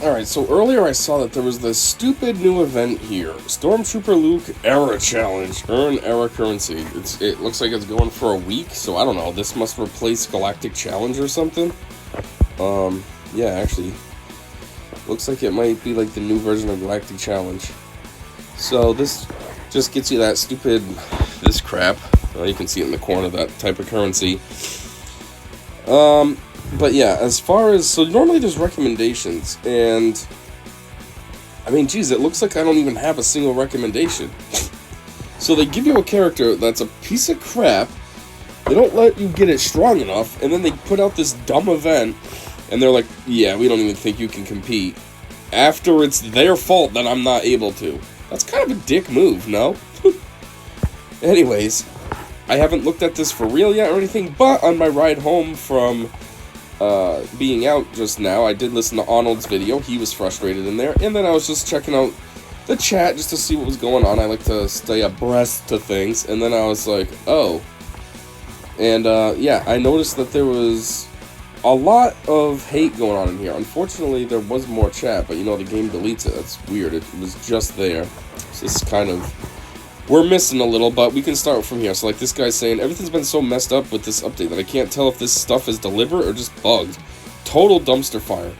Alright, so earlier I saw that there was this stupid new event here. Stormtrooper Luke Era Challenge. Earn Era currency. It looks like it's going for a week, so I don't know. This must replace Galactic Challenge or something. Yeah, actually. Looks like it might be like the new version of Galactic Challenge. So this just gets you that stupid, this crap. You can see it in the corner, that type of currency. But yeah, as far as, so normally there's recommendations, and, I mean, geez, it looks like I don't even have a single recommendation. So they give you a character that's a piece of crap, they don't let you get it strong enough, and then they put out this dumb event, and they're like, yeah, we don't even think you can compete, after it's their fault that I'm not able to. That's kind of a dick move, no? Anyways, I haven't looked at this for real yet or anything, but on my ride home from being out just now, I did listen to Arnold's video. He was frustrated in there, and then I was just checking out the chat just to see what was going on. I like to stay abreast to things, and then I was like, oh. And yeah, I noticed that there was a lot of hate going on in here. Unfortunately, there was more chat, but you know, the game deletes it. That's weird. It was just there. So this is kind of, we're missing a little, but we can start from here. So like this guy's saying, everything's been so messed up with this update that I can't tell if this stuff is deliberate or just bugged. Total dumpster fire.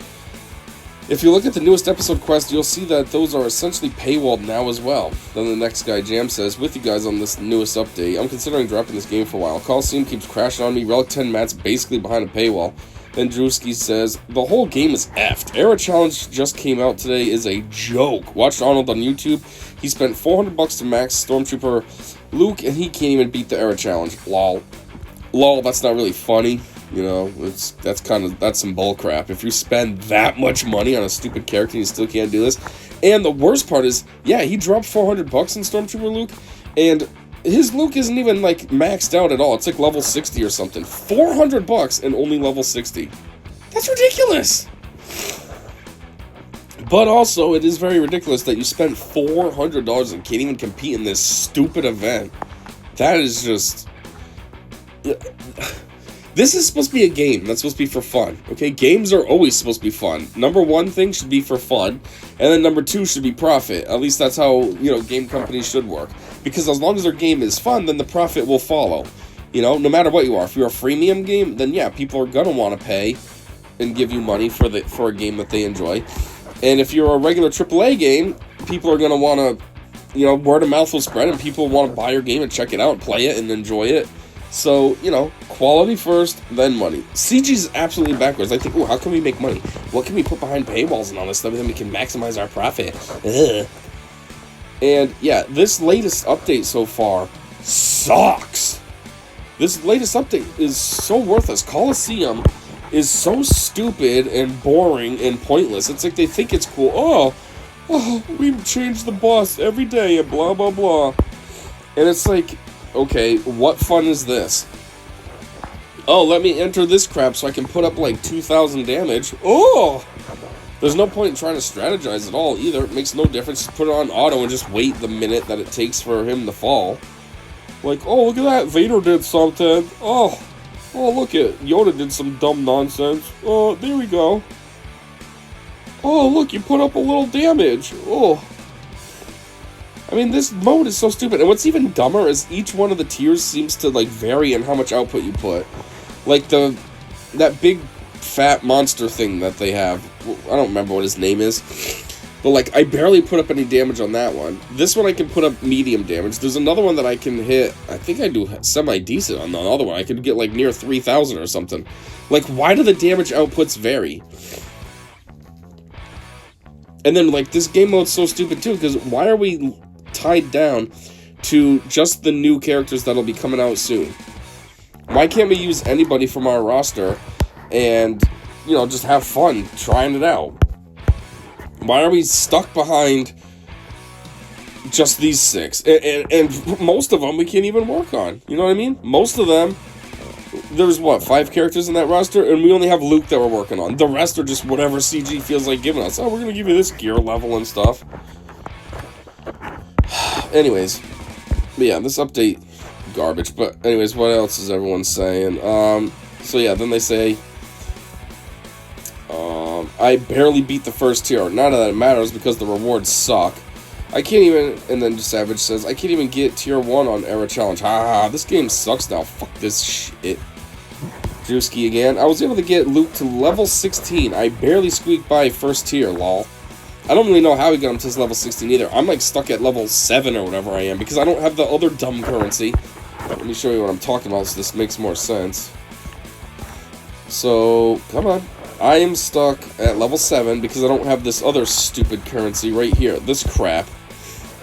If you look at the newest episode quest, you'll see that those are essentially paywalled now as well. Then the next guy, Jam, says, with you guys on this newest update, I'm considering dropping this game for a while. Coliseum keeps crashing on me, Relic 10 Matt's basically behind a paywall. Then Drewski says, the whole game is effed. Era Challenge just came out today is a joke. Watched Arnold on YouTube. He spent $400 to max Stormtrooper Luke, and he can't even beat the Era Challenge. Lol. Lol, that's not really funny. You know, that's some bull crap. If you spend that much money on a stupid character and you still can't do this. And the worst part is, yeah, he dropped $400 in Stormtrooper Luke, and his Luke isn't even, like, maxed out at all. It's like level 60 or something. $400 and only level 60. That's ridiculous! But also, it is very ridiculous that you spent $400 and can't even compete in this stupid event. That is just... This is supposed to be a game that's supposed to be for fun, okay? Games are always supposed to be fun. Number one thing should be for fun, and then number two should be profit. At least that's how, you know, game companies should work. Because as long as their game is fun, then the profit will follow. You know, no matter what you are. If you're a freemium game, then yeah, people are gonna want to pay and give you money for a game that they enjoy. And if you're a regular AAA game, people are gonna want to, you know, word of mouth will spread, and people want to buy your game and check it out, play it, and enjoy it. So, you know, quality first, then money. CG is absolutely backwards. I think, ooh, how can we make money? What can we put behind paywalls and all this stuff, and then we can maximize our profit? Ugh. And, yeah, this latest update so far sucks. This latest update is so worthless. Coliseum is so stupid and boring and pointless. It's like they think it's cool. Oh, we change the boss every day and blah, blah, blah. And it's like... okay, what fun is this? Oh, let me enter this crap so I can put up like 2,000 damage. Oh! There's no point in trying to strategize at all either. It makes no difference. Just put it on auto and just wait the minute that it takes for him to fall. Like, oh, look at that. Vader did something. Oh, look at Yoda did some dumb nonsense. Oh, there we go. Oh, look, you put up a little damage. Oh. I mean, this mode is so stupid, and what's even dumber is each one of the tiers seems to, like, vary in how much output you put. Like, that big, fat monster thing that they have, I don't remember what his name is, but, like, I barely put up any damage on that one. This one I can put up medium damage. There's another one that I can hit, I think I do semi-decent on the other one. I could get, like, near 3,000 or something. Like, why do the damage outputs vary? And then, like, this game mode's so stupid, too, because why are we... tied down to just the new characters that'll be coming out soon? Why can't we use anybody from our roster and, you know, just have fun trying it out? Why are we stuck behind just these 6? And most of them we can't even work on. You know what I mean? Most of them, there's what, 5 characters in that roster, and we only have Luke that we're working on. The rest are just whatever CG feels like giving us. Oh, we're gonna give you this gear level and stuff. Anyways, but yeah, this update, garbage. But anyways, what else is everyone saying? So yeah, then they say, I barely beat the first tier. None of that matters because the rewards suck. I can't even, and then Savage says, I can't even get tier 1 on Era Challenge. Ha, this game sucks now. Fuck this shit. Drewski again. I was able to get Luke to level 16. I barely squeaked by first tier, lol. I don't really know how he got him to level 16 either. I'm like stuck at level 7 or whatever I am because I don't have the other dumb currency. Let me show you what I'm talking about so this makes more sense. So, come on. I am stuck at level 7 because I don't have this other stupid currency right here. This crap.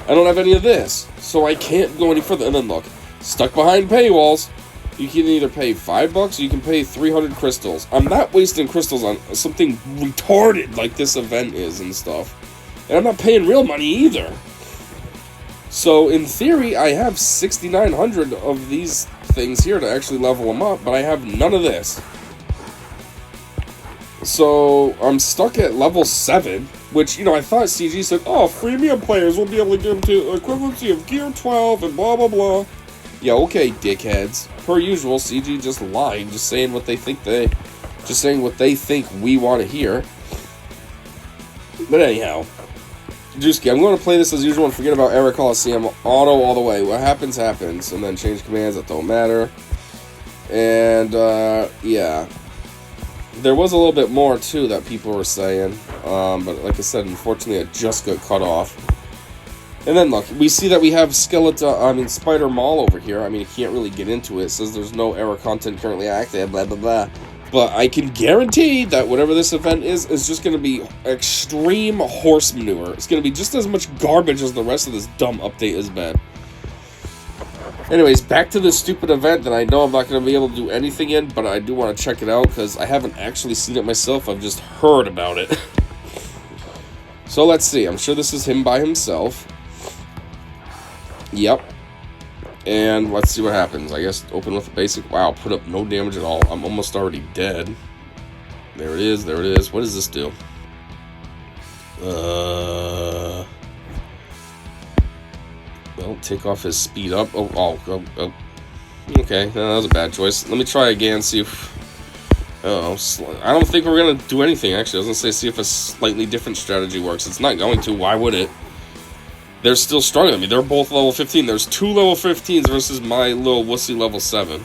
I don't have any of this. So I can't go any further. And then look. Stuck behind paywalls. You can either pay $5 or you can pay 300 crystals. I'm not wasting crystals on something retarded like this event is and stuff. And I'm not paying real money either. So, in theory, I have 6,900 of these things here to actually level them up, but I have none of this. So, I'm stuck at level 7, which, you know, I thought CG said, oh, freemium players will be able to get them to equivalency of Gear 12 and blah, blah, blah. Yeah, okay, dickheads. Per usual, CG just lying, just saying what they think we want to hear. But anyhow, Drewski, I'm going to play this as usual and forget about Era Coliseum auto all the way. What happens, happens. And then change commands, that don't matter. And, yeah. There was a little bit more, too, that people were saying. But like I said, unfortunately, it just got cut off. And then, look, we see that we have Spider Mall over here. I mean, you can't really get into it. It says there's no error content currently active, blah, blah, blah. But I can guarantee that whatever this event is just going to be extreme horse manure. It's going to be just as much garbage as the rest of this dumb update has been. Anyways, back to this stupid event that I know I'm not going to be able to do anything in, but I do want to check it out because I haven't actually seen it myself. I've just heard about it. So let's see. I'm sure this is him by himself. Yep. And let's see what happens. I guess open with a basic. Wow, put up no damage at all. I'm almost already dead. There it is. There it is. What does this do? Well, take off his speed up. Oh. Okay, no, that was a bad choice. Let me try again, see if... I don't think we're going to do anything, actually. I was going to say, see if a slightly different strategy works. It's not going to. Why would it? They're still stronger than me. They're both level 15. There's 2 level 15s versus my little wussy level 7.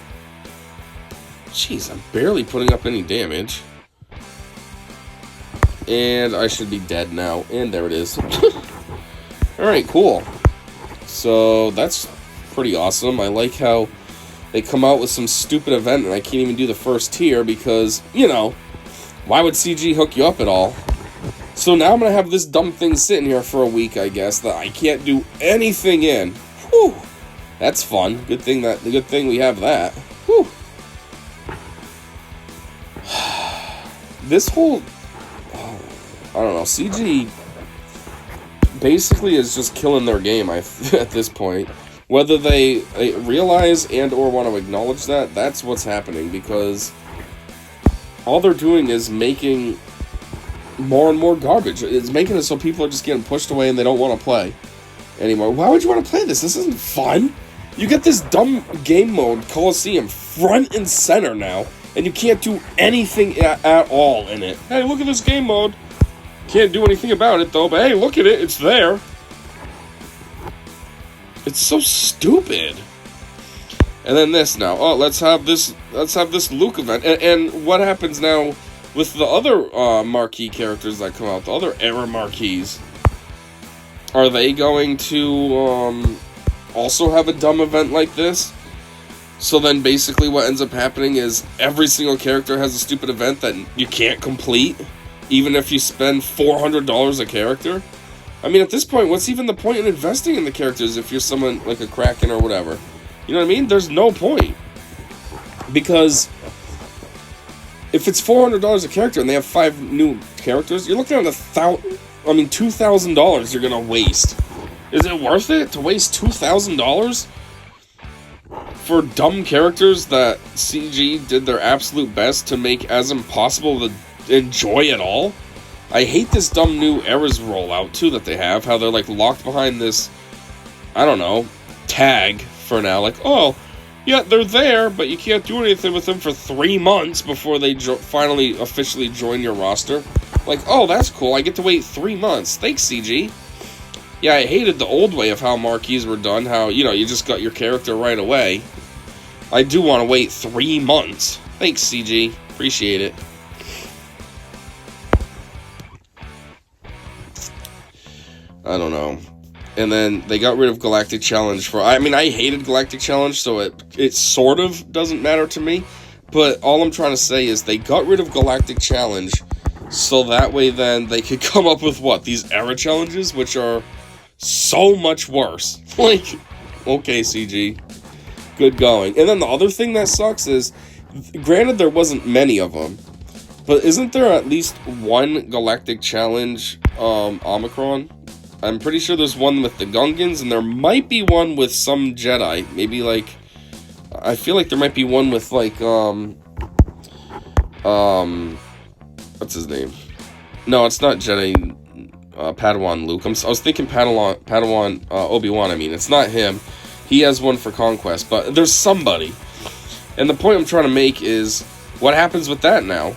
Jeez, I'm barely putting up any damage. And I should be dead now. And there it is. Alright, cool. So, that's pretty awesome. I like how they come out with some stupid event and I can't even do the first tier because, you know, why would CG hook you up at all? So now I'm going to have this dumb thing sitting here for a week, I guess, that I can't do anything in. Whew. That's fun. Good thing we have that. Whew. This whole... I don't know. CG basically is just killing their game at this point. Whether they realize and or want to acknowledge that, that's what's happening. Because all they're doing is making more and more garbage. It's making it so people are just getting pushed away and they don't want to play anymore. Why would you want to play this? This isn't fun. You get this dumb game mode, Coliseum, front and center now, and you can't do anything at all in it. Hey, look at this game mode. Can't do anything about it, though, but hey, look at it. It's there. It's so stupid. And then this now. Oh, let's have this Luke event. And what happens now with the other marquee characters that come out, the other era marquees? Are they going to also have a dumb event like this? So then basically what ends up happening is every single character has a stupid event that you can't complete, even if you spend $400 a character? I mean, at this point, what's even the point in investing in the characters if you're someone like a Kraken or whatever? You know what I mean? There's no point. Because if it's $400 a character and they have 5 new characters, you're looking at $2,000 you're going to waste. Is it worth it to waste $2,000 for dumb characters that CG did their absolute best to make as impossible to enjoy at all? I hate this dumb new eras rollout, too, that they have. How they're, like, locked behind this, I don't know, tag for now. Like, oh, Yeah, they're there, but you can't do anything with them for 3 months before they finally officially join your roster. Like, oh, that's cool. I get to wait 3 months. Thanks, CG. Yeah, I hated the old way of how marquees were done, how, you just got your character right away. I do want to wait 3 months. Thanks, CG. Appreciate it. I don't know. And then they got rid of Galactic Challenge for... I hated Galactic Challenge, so it sort of doesn't matter to me. But all I'm trying to say is they got rid of Galactic Challenge so that way then they could come up with, these era challenges, which are so much worse. Like, okay, CG. Good going. And then the other thing that sucks is, granted there wasn't many of them, but isn't there at least one Galactic Challenge Omicron? I'm pretty sure there's one with the Gungans, and there might be one with some Jedi. Maybe, like, I feel like there might be one with, like, what's his name? No, it's not Jedi, Padawan Luke. I was thinking Padawan Obi-Wan, it's not him. He has one for Conquest, but there's somebody. And the point I'm trying to make is, what happens with that now?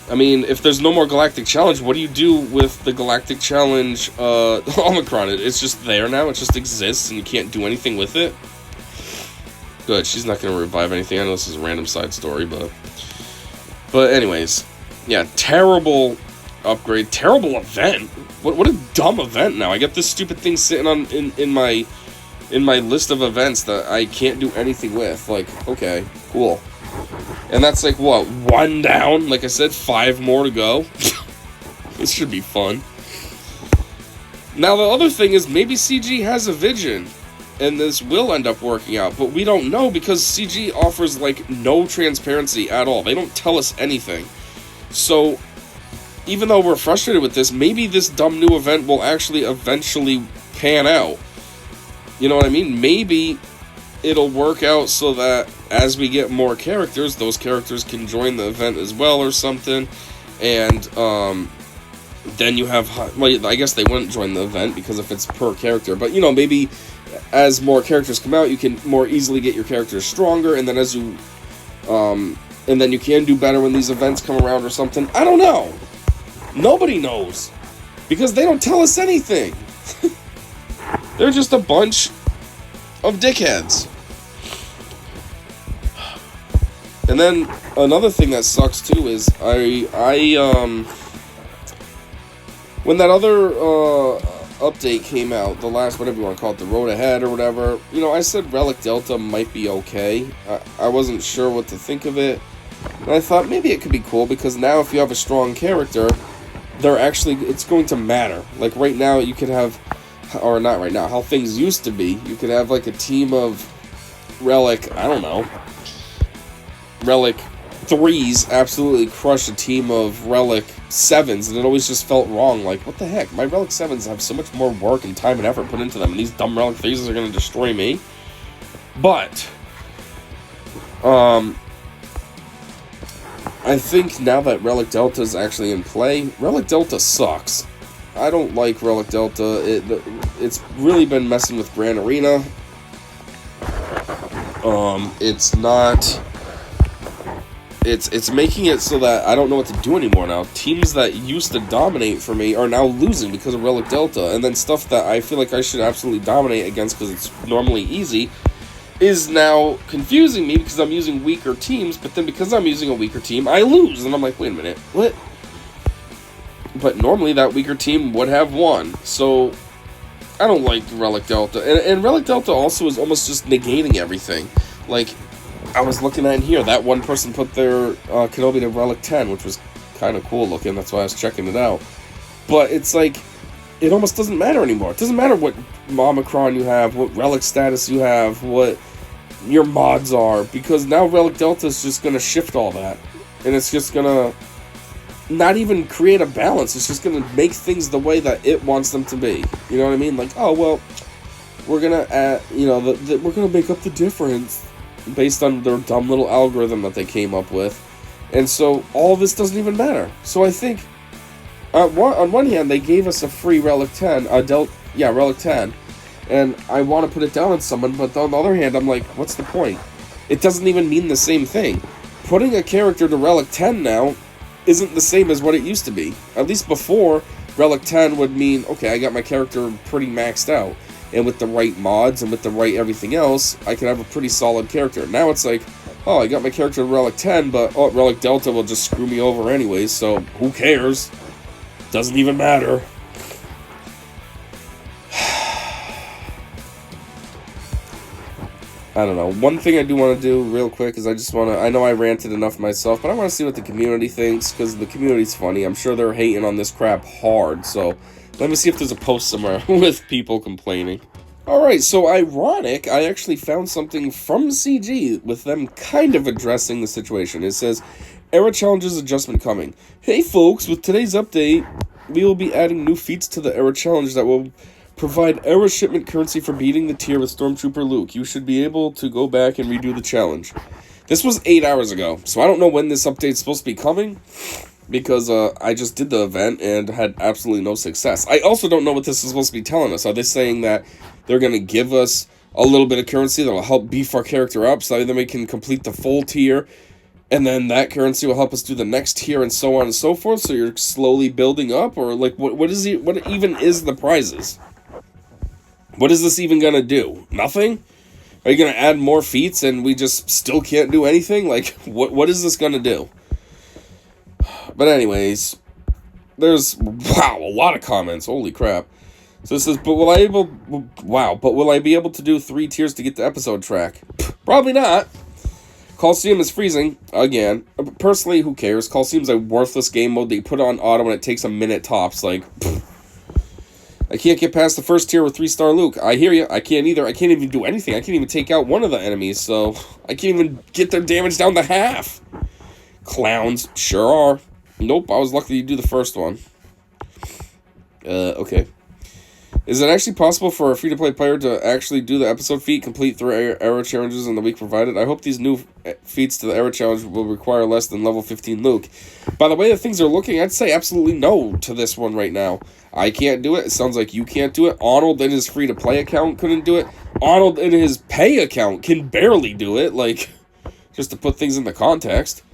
If there's no more Galactic Challenge, what do you do with the Galactic Challenge Omicron? It's just there now, it just exists, and you can't do anything with it? Good, she's not going to revive anything. I know this is a random side story, but anyways, yeah, terrible upgrade, terrible event. What a dumb event now. I got this stupid thing sitting on in my list of events that I can't do anything with. Like, okay, cool. And that's like, what, 1 down? Like I said, 5 more to go. This should be fun. Now, the other thing is, maybe CG has a vision, and this will end up working out, but we don't know because CG offers, like, no transparency at all. They don't tell us anything. So, even though we're frustrated with this, maybe this dumb new event will actually eventually pan out. You know what I mean? Maybe it'll work out so that as we get more characters, those characters can join the event as well or something. And then you have... Well, I guess they wouldn't join the event because if it's per character. But, maybe as more characters come out, you can more easily get your characters stronger. And then as you... and then you can do better when these events come around or something. I don't know. Nobody knows. Because they don't tell us anything. They're just a bunch of dickheads. And then another thing that sucks too is when that other update came out, the last, whatever you want to call it, the road ahead or whatever, I said Relic Delta might be okay. I wasn't sure what to think of it. And I thought maybe it could be cool because now if you have a strong character, it's going to matter. Like right now you could have, or not right now, how things used to be, you could have like a team of Relic, I don't know, Relic 3s absolutely crush a team of Relic 7s, and it always just felt wrong. Like, what the heck? My Relic 7s have so much more work and time and effort put into them, and these dumb Relic 3s are going to destroy me. But, I think now that Relic Delta is actually in play, Relic Delta sucks. I don't like Relic Delta. It's really been messing with Grand Arena. It's making it so that I don't know what to do anymore now. Teams that used to dominate for me are now losing because of Relic Delta. And then stuff that I feel like I should absolutely dominate against because it's normally easy is now confusing me because I'm using weaker teams. But then because I'm using a weaker team, I lose. And I'm like, wait a minute, what? But normally that weaker team would have won. So I don't like Relic Delta. And Relic Delta also is almost just negating everything. Like, I was looking at in here, that one person put their Kenobi to Relic 10, which was kind of cool looking. That's why I was checking it out. But it's like, it almost doesn't matter anymore. It doesn't matter what Omicron you have, what Relic status you have, what your mods are. Because now Relic Delta is just going to shift all that. And it's just going to not even create a balance. It's just going to make things the way that it wants them to be. You know what I mean? Like, oh, well, we're going to add, we're going to make up the difference based on their dumb little algorithm that they came up with. And so all this doesn't even matter. So I think on one hand they gave us a free Relic 10, Relic 10, and I want to put it down on someone, but on the other hand, I'm like, what's the point? It doesn't even mean the same thing. Putting a character to Relic 10 now isn't the same as what it used to be. At least before, Relic 10 would mean, okay, I got my character pretty maxed out, and with the right mods and with the right everything else, I could have a pretty solid character. Now it's like, oh, I got my character to Relic 10, but oh, Relic Delta will just screw me over anyways, so who cares? Doesn't even matter. I don't know. One thing I do want to do real quick is I just want to... I know I ranted enough myself, but I want to see what the community thinks, because the community's funny. I'm sure they're hating on this crap hard, so let me see if there's a post somewhere with people complaining. Alright, so ironic, I actually found something from CG with them kind of addressing the situation. It says, Era Challenges adjustment coming. Hey folks, with today's update, we will be adding new feats to the Era Challenge that will provide Era shipment currency for beating the tier with Stormtrooper Luke. You should be able to go back and redo the challenge. This was 8 hours ago, so I don't know when this update's supposed to be coming, because I just did the event and had absolutely no success. I also don't know what this is supposed to be telling us. Are they saying that they're going to give us a little bit of currency that will help beef our character up so that we can complete the full tier, and then that currency will help us do the next tier and so on and so forth, so you're slowly building up? Or, like, what even is the prizes? What is this even going to do? Nothing? Are you going to add more feats and we just still can't do anything? Like, what is this going to do? But anyways, there's, wow, a lot of comments. Holy crap. So it says, but will I be able to do 3 tiers to get the episode track? Probably not. Coliseum is freezing, again. Personally, who cares? Coliseum's a worthless game mode that you put on auto and it takes a minute tops. Like, I can't get past the first tier with 3-star Luke. I hear you. I can't either. I can't even do anything. I can't even take out one of the enemies, so I can't even get their damage down to half. Clowns sure are. Nope, I was lucky to do the first one. Okay. Is it actually possible for a free-to-play player to actually do the episode feat, complete 3 era challenges in the week provided? I hope these new feats to the era challenge will require less than level 15 Luke. By the way that things are looking, I'd say absolutely no to this one right now. I can't do it. It sounds like you can't do it. Arnold in his free-to-play account couldn't do it. Arnold in his pay account can barely do it. Like, just to put things into context.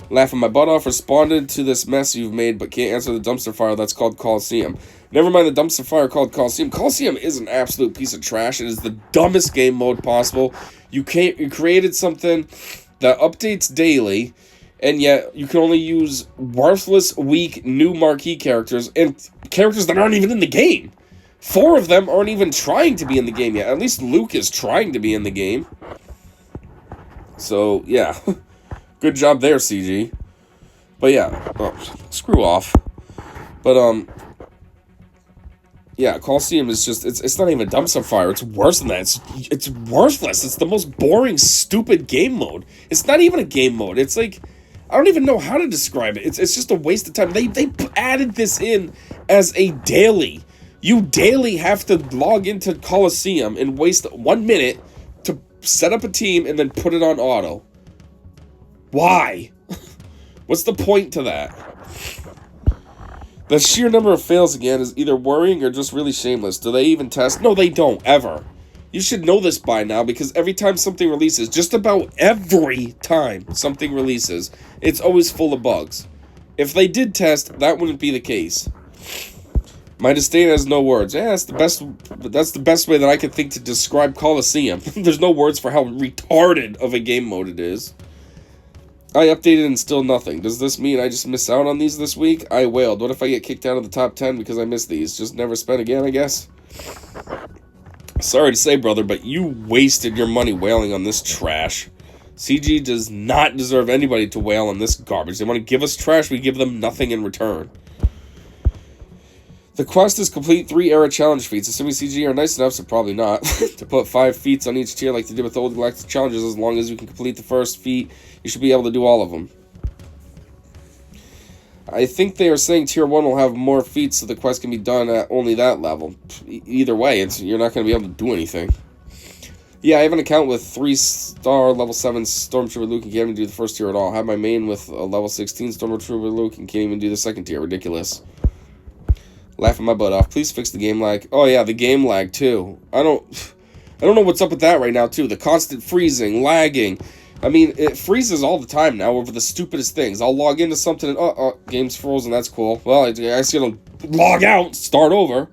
Laughing my butt off, responded to this mess you've made, but can't answer the dumpster fire that's called Coliseum. Never mind the dumpster fire called Coliseum. Coliseum is an absolute piece of trash. It is the dumbest game mode possible. You created something that updates daily, and yet you can only use worthless, weak, new marquee characters, and characters that aren't even in the game. 4 of them aren't even trying to be in the game yet. At least Luke is trying to be in the game. So, yeah. Good job there, CG. But yeah, screw off. But, yeah, Coliseum is just, it's not even a dumpster fire. It's worse than that. It's worthless. It's the most boring, stupid game mode. It's not even a game mode. It's like, I don't even know how to describe it. It's just a waste of time. They added this in as a daily. You daily have to log into Coliseum and waste 1 minute to set up a team and then put it on auto. Why? What's the point to that? The sheer number of fails again is either worrying or just really shameless. Do they even test? No, they don't, ever. You should know this by now, because every time something releases, just about every time something releases, it's always full of bugs. If they did test, that wouldn't be the case. My disdain has no words. Yeah, that's the best way that I could think to describe Coliseum. There's no words for how retarded of a game mode it is. I updated and still nothing. Does this mean I just miss out on these this week? I wailed. What if I get kicked out of the top 10 because I missed these? Just never spent again, I guess? Sorry to say, brother, but you wasted your money wailing on this trash. CG does not deserve anybody to wail on this garbage. They want to give us trash, we give them nothing in return. The quest is complete 3 era challenge feats. Assuming CG are nice enough, so probably not, to put 5 feats on each tier like they did with the old Galactic Challenges. As long as you can complete the first feat, you should be able to do all of them. I think they are saying tier 1 will have more feats, so the quest can be done at only that level. Either way, you're not going to be able to do anything. Yeah, I have an account with 3-star level 7 Stormtrooper Luke and can't even do the first tier at all. I have my main with a level 16 Stormtrooper Luke and can't even do the second tier. Ridiculous. Laughing my butt off. Please fix the game lag. Oh yeah, the game lag too. I don't know what's up with that right now too. The constant freezing, lagging. I mean, it freezes all the time now over the stupidest things. I'll log into something and game's frozen. That's cool. Well, I just gotta log out, start over.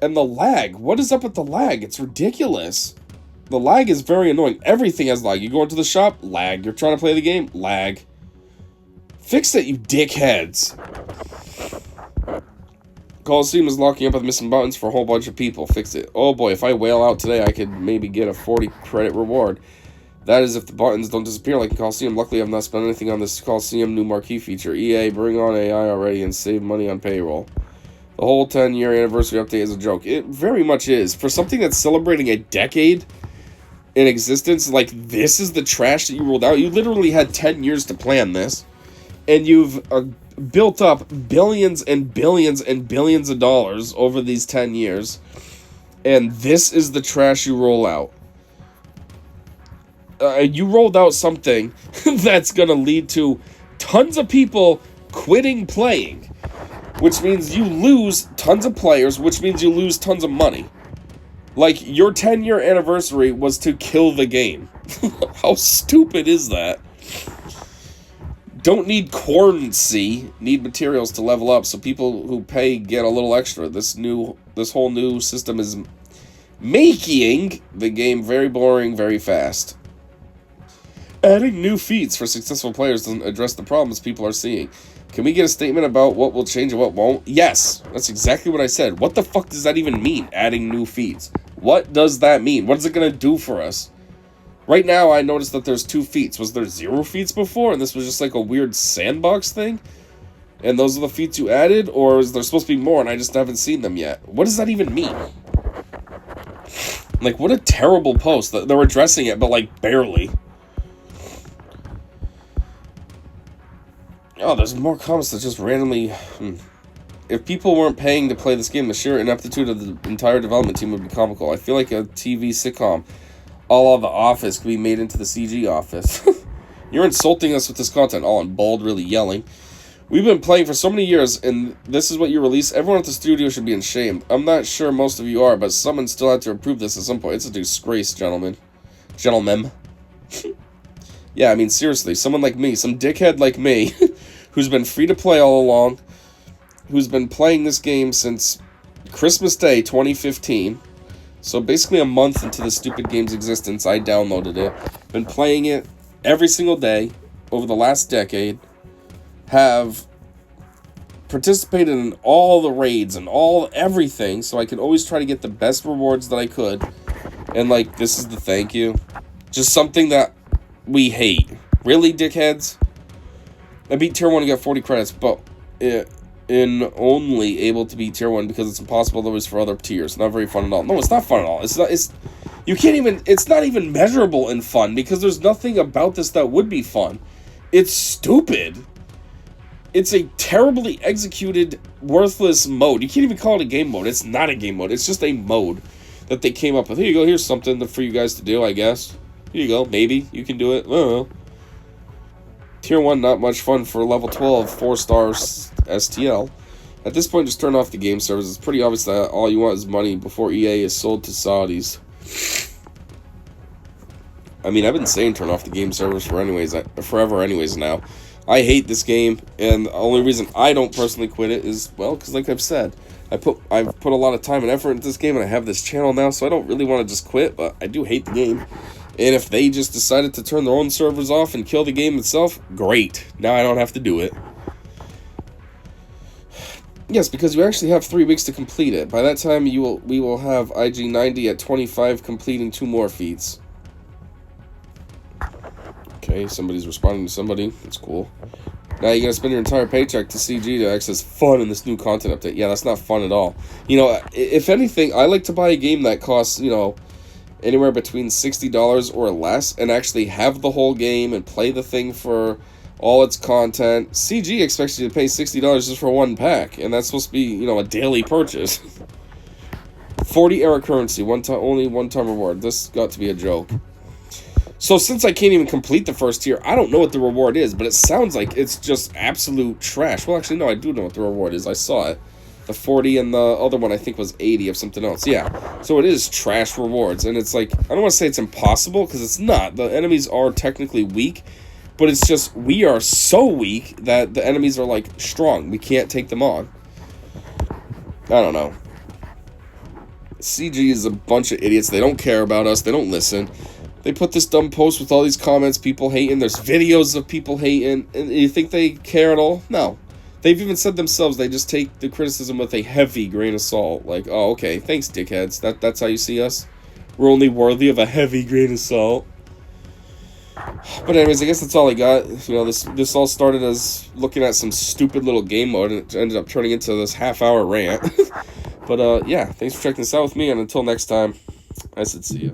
And the lag. What is up with the lag? It's ridiculous. The lag is very annoying. Everything has lag. You go into the shop, lag. You're trying to play the game, lag. Fix it, you dickheads. Coliseum is locking up with missing buttons for a whole bunch of people. Fix it. Oh boy, if I wail out today, I could maybe get a 40 credit reward. That is if the buttons don't disappear like in Coliseum. Luckily, I've not spent anything on this Coliseum new marquee feature. EA, bring on AI already and save money on payroll. The whole 10-year anniversary update is a joke. It very much is. For something that's celebrating a decade in existence, like this is the trash that you rolled out. You literally had 10 years to plan this. And you've built up billions and billions and billions of dollars over these 10 years. And this is the trash you roll out. You rolled out something that's going to lead to tons of people quitting playing. Which means you lose tons of players, which means you lose tons of money. Like, your 10-year anniversary was to kill the game. How stupid is that? Don't need currency, need materials to level up, so people who pay get a little extra. This whole new system is making the game very boring very fast. Adding new feats for successful players doesn't address the problems people are seeing. Can we get a statement about what will change and what won't? Yes, that's exactly what I said. What the fuck does that even mean, adding new feats? What does that mean? What is it going to do for us? Right now, I noticed that there's 2 feats. Was there 0 feats before, and this was just like a weird sandbox thing? And those are the feats you added? Or is there supposed to be more, and I just haven't seen them yet? What does that even mean? Like, what a terrible post. They're addressing it, but, like, barely. Oh, there's more comments that just randomly... If people weren't paying to play this game, the sheer ineptitude of the entire development team would be comical. I feel like a TV sitcom, all of The Office, could be made into the CG Office. You're insulting us with this content, all in bold, really yelling. We've been playing for so many years, and this is what you release? Everyone at the studio should be ashamed. I'm not sure most of you are, but someone still had to approve this at some point. It's a disgrace, gentlemen. Gentlemen. Yeah, I mean, seriously, someone like me, some dickhead like me, who's been free to play all along, who's been playing this game since Christmas Day 2015, so basically a month into the stupid game's existence, I downloaded it, been playing it every single day over the last decade, have participated in all the raids and everything, so I could always try to get the best rewards that I could, and like, this is the thank you. Just something that we hate. Really, dickheads? I beat Tier 1 and got 40 credits, but in only able to beat Tier 1 because it's impossible otherwise for other tiers. Not very fun at all. No, it's not fun at all. It's not even measurable in fun because there's nothing about this that would be fun. It's stupid. It's a terribly executed, worthless mode. You can't even call it a game mode. It's not a game mode. It's just a mode that they came up with. Here you go. Here's something for you guys to do, I guess. Here you go. Maybe you can do it. I don't know. Tier 1, not much fun for level 12, 4 stars STL. At this point, just turn off the game servers. It's pretty obvious that all you want is money before EA is sold to Saudis. I mean, I've been saying turn off the game servers forever anyways now. I hate this game, and the only reason I don't personally quit it is, well, because like I've said, I've put a lot of time and effort into this game, and I have this channel now, so I don't really want to just quit, but I do hate the game. And if they just decided to turn their own servers off and kill the game itself, great. Now I don't have to do it. Yes, because you actually have 3 weeks to complete it. By that time, we will have IG90 at 25 completing 2 more feats. Okay, somebody's responding to somebody. That's cool. Now you're going to spend your entire paycheck to CG to access fun in this new content update. Yeah, that's not fun at all. You know, if anything, I like to buy a game that costs, you know, anywhere between $60 or less and actually have the whole game and play the thing for all its content. CG expects you to pay $60 just for 1 pack, and that's supposed to be, you know, a daily purchase. 40 error currency, only one-time reward. This got to be a joke. So since I can't even complete the first tier, I don't know what the reward is, but it sounds like it's just absolute trash. Well, actually, no, I do know what the reward is. I saw it. The 40 and the other one I think was 80 of something else. Yeah. So it is trash rewards. And it's like, I don't want to say it's impossible, because it's not. The enemies are technically weak. But it's just, we are so weak that the enemies are, like, strong. We can't take them on. I don't know. CG is a bunch of idiots. They don't care about us. They don't listen. They put this dumb post with all these comments, people hating. There's videos of people hating. And you think they care at all? No. They've even said themselves they just take the criticism with a heavy grain of salt. Like, oh, okay, thanks, dickheads. That's how you see us? We're only worthy of a heavy grain of salt. But anyways, I guess that's all I got. You know, this all started as looking at some stupid little game mode, and it ended up turning into this half-hour rant. But, yeah, thanks for checking this out with me, and until next time, I said see ya.